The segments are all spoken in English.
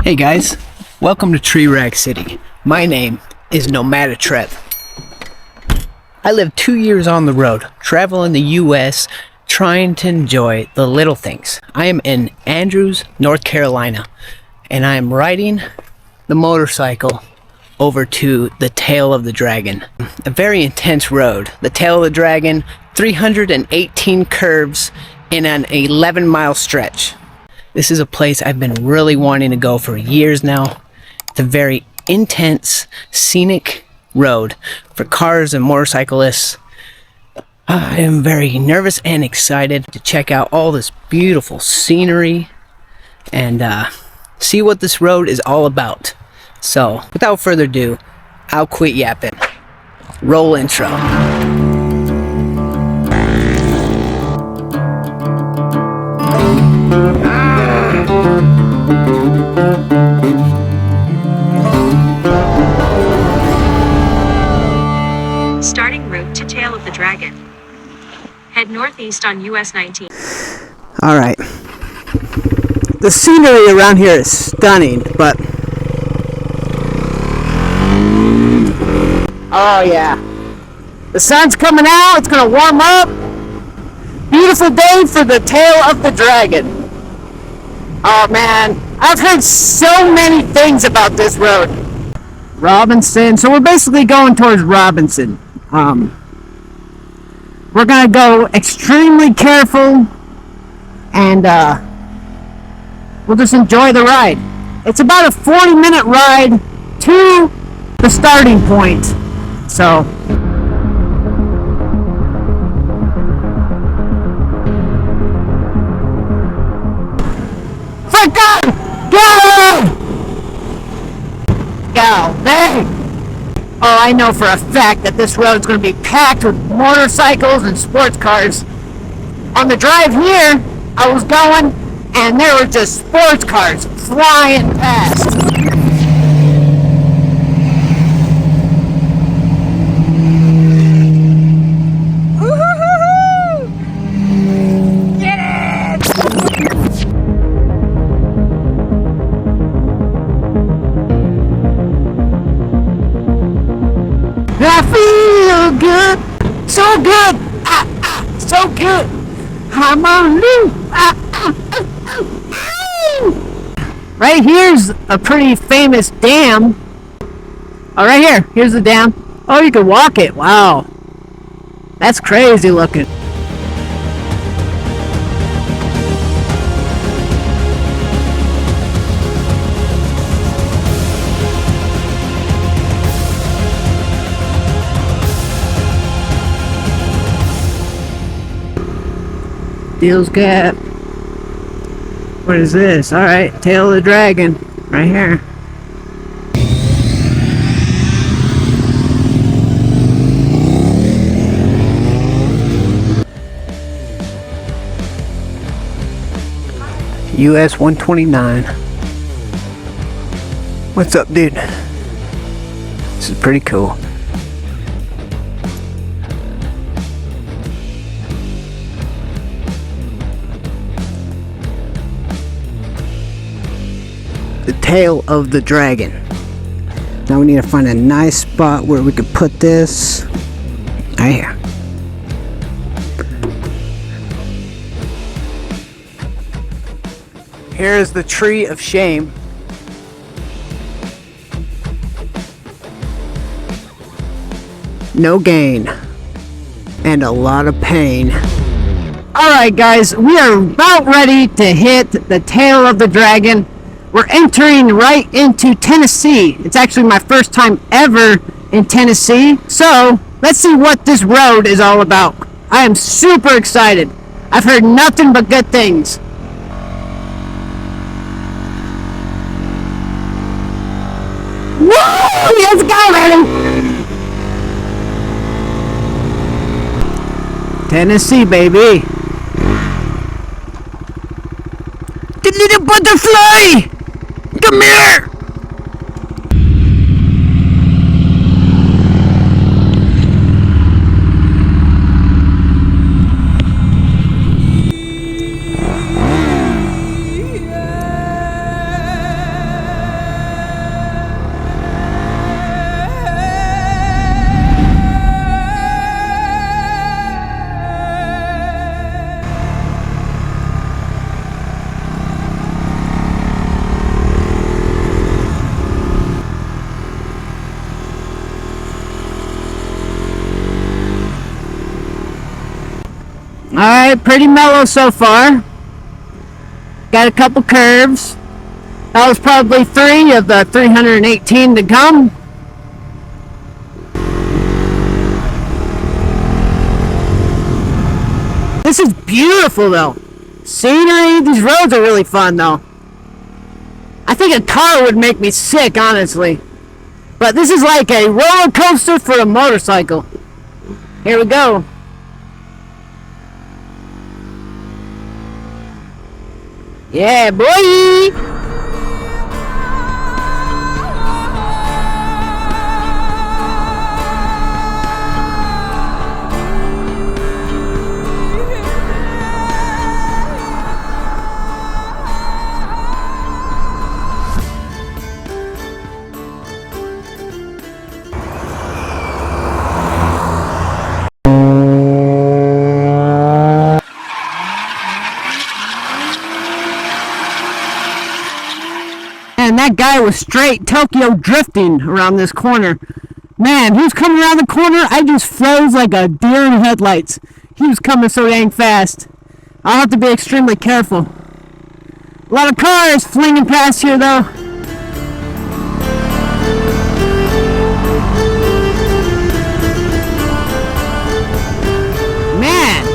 Hey guys, welcome to Trerackscity. My name is Nomad'a Trev. I lived 2 years on the road, traveling the US, trying to enjoy the little things. I am in Andrews, North Carolina, and I am riding the motorcycle over to the Tail of the Dragon. A very intense road. The Tail of the Dragon, 318 curves in an 11-mile stretch. This is a place I've been really wanting to go for years now. It's a very intense, scenic road for cars and motorcyclists. I am very nervous and excited to check out all this beautiful scenery and see what this road is all about. So, without further ado, I'll quit yapping. Roll intro. Starting route to Tail of the Dragon. Head northeast on US 19. Alright. The scenery around here is stunning, but... oh yeah. The sun's coming out, it's gonna warm up. Beautiful day for the Tail of the Dragon. Oh man, I've heard so many things about this road. Robinson, so we're basically going towards Robinson. We're gonna go extremely careful and we'll just enjoy the ride. It's about a 40-minute ride to the starting point. So for God, go! Go, dang! Oh, I know for a fact that this road is going to be packed with motorcycles and sports cars. On the drive here, I was going, and there were just sports cars flying past. Woo-hoo-hoo-hoo! Get it! I feel good, so good, so good. I'm on loop. Right here's a pretty famous dam. Oh, right here. Here's the dam. Oh, you can walk it. Wow, that's crazy looking. Deals Gap. What is this? Alright, Tail of the Dragon. Right here. US 129. What's up, dude? This is pretty cool. The Tail of the Dragon. Now we need to find a nice spot where we could put this right here. Here is the Tree of Shame. No gain and a lot of pain. Alright guys, we are about ready to hit the Tail of the Dragon. We're entering right into Tennessee. It's actually my first time ever in Tennessee. So, let's see what this road is all about. I am super excited. I've heard nothing but good things. Woo! Let's go, man! Tennessee, baby. The little butterfly! Come here! Alright, pretty mellow so far. Got a couple curves. That was probably 3 of the 318 to come. This is beautiful though. Scenery, these roads are really fun though. I think a car would make me sick, honestly. But this is like a roller coaster for a motorcycle. Here we go. Yeah, boy! And that guy was straight Tokyo drifting around this corner. Man, he was coming around the corner, I just froze like a deer in headlights. He was coming so dang fast. I'll have to be extremely careful. A lot of cars flinging past here though. Man,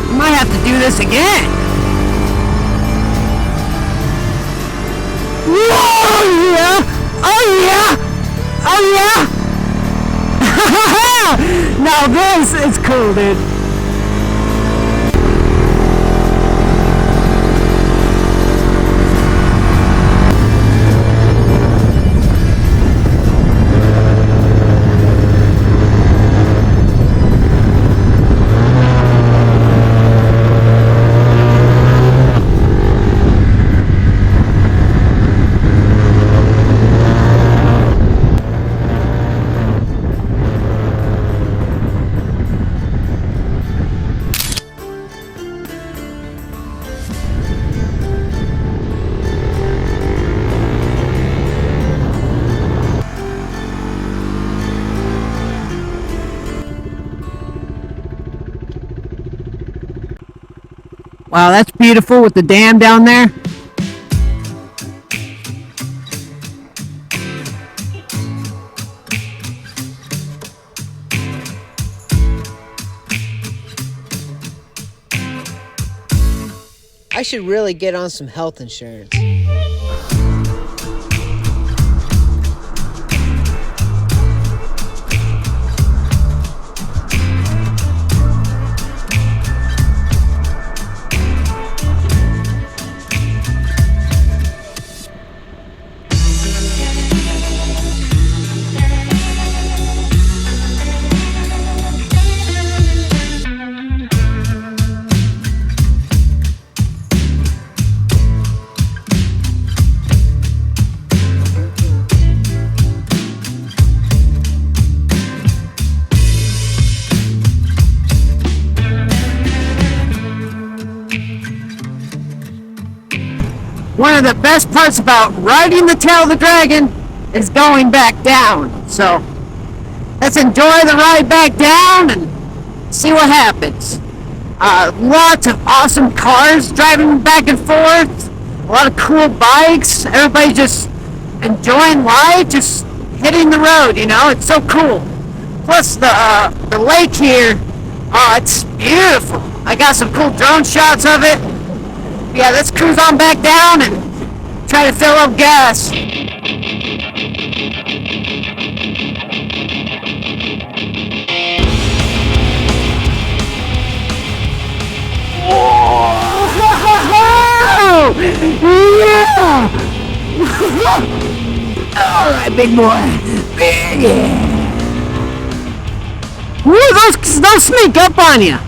I might have to do this again. Oh yeah! Oh yeah! Oh yeah! Now this is cool, dude. Wow, that's beautiful with the dam down there. I should really get on some health insurance. One of the best parts about riding the tail of the dragon is going back down. So let's enjoy the ride back down and see what happens. Lots of awesome cars driving back and forth. A lot of cool bikes. Everybody just enjoying life, just hitting the road, you know. It's so cool. Plus the lake here, oh, it's beautiful. I got some cool drone shots of it. Yeah, let's cruise on back down and try to fill up gas. Whoa! Yeah! Alright, big boy. Yeah. Woo, those sneak up on you.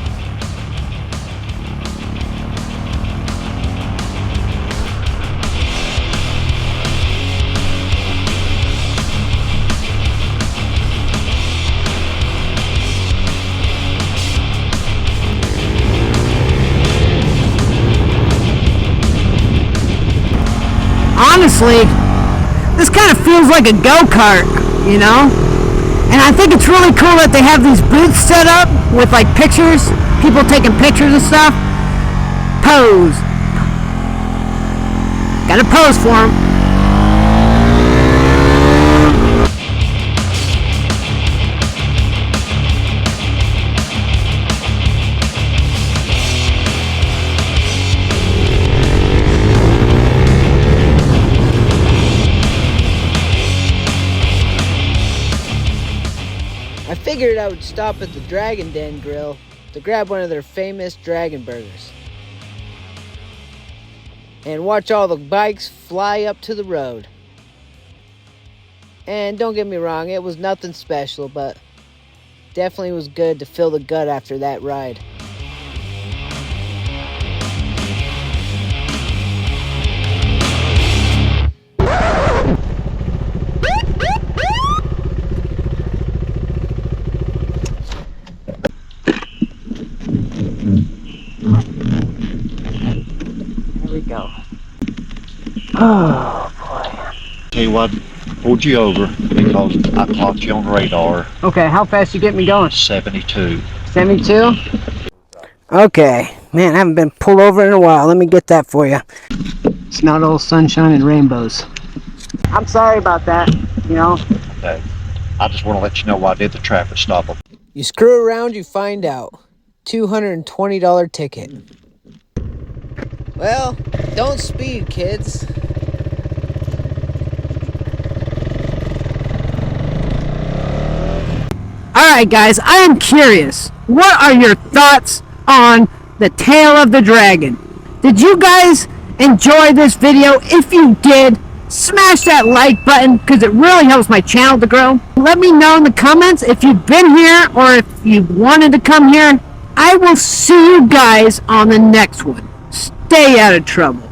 Honestly, this kind of feels like a go-kart, you know? And I think it's really cool that they have these booths set up with like pictures, people taking pictures and stuff. Pose. Gotta pose for them. I figured I would stop at the Dragon Den grill to grab one of their famous dragon burgers and watch all the bikes fly up to the road. And don't get me wrong, it was nothing special, but definitely was good to fill the gut after that ride. There we go. Oh boy. Tell you what, pulled you over because I clocked you on radar. Okay, how fast you get me going? 72. 72? Okay. Man, I haven't been pulled over in a while. Let me get that for you. It's not all sunshine and rainbows. I'm sorry about that, you know. Okay. I just want to let you know why I did the traffic stop. You screw around, you find out. $220 ticket. Well, don't speed, kids. Alright guys, I am curious. What are your thoughts on the Tail of the Dragon? Did you guys enjoy this video? If you did, smash that like button because it really helps my channel to grow. Let me know in the comments if you've been here or if you wanted to come here. I will see you guys on the next one. Stay out of trouble.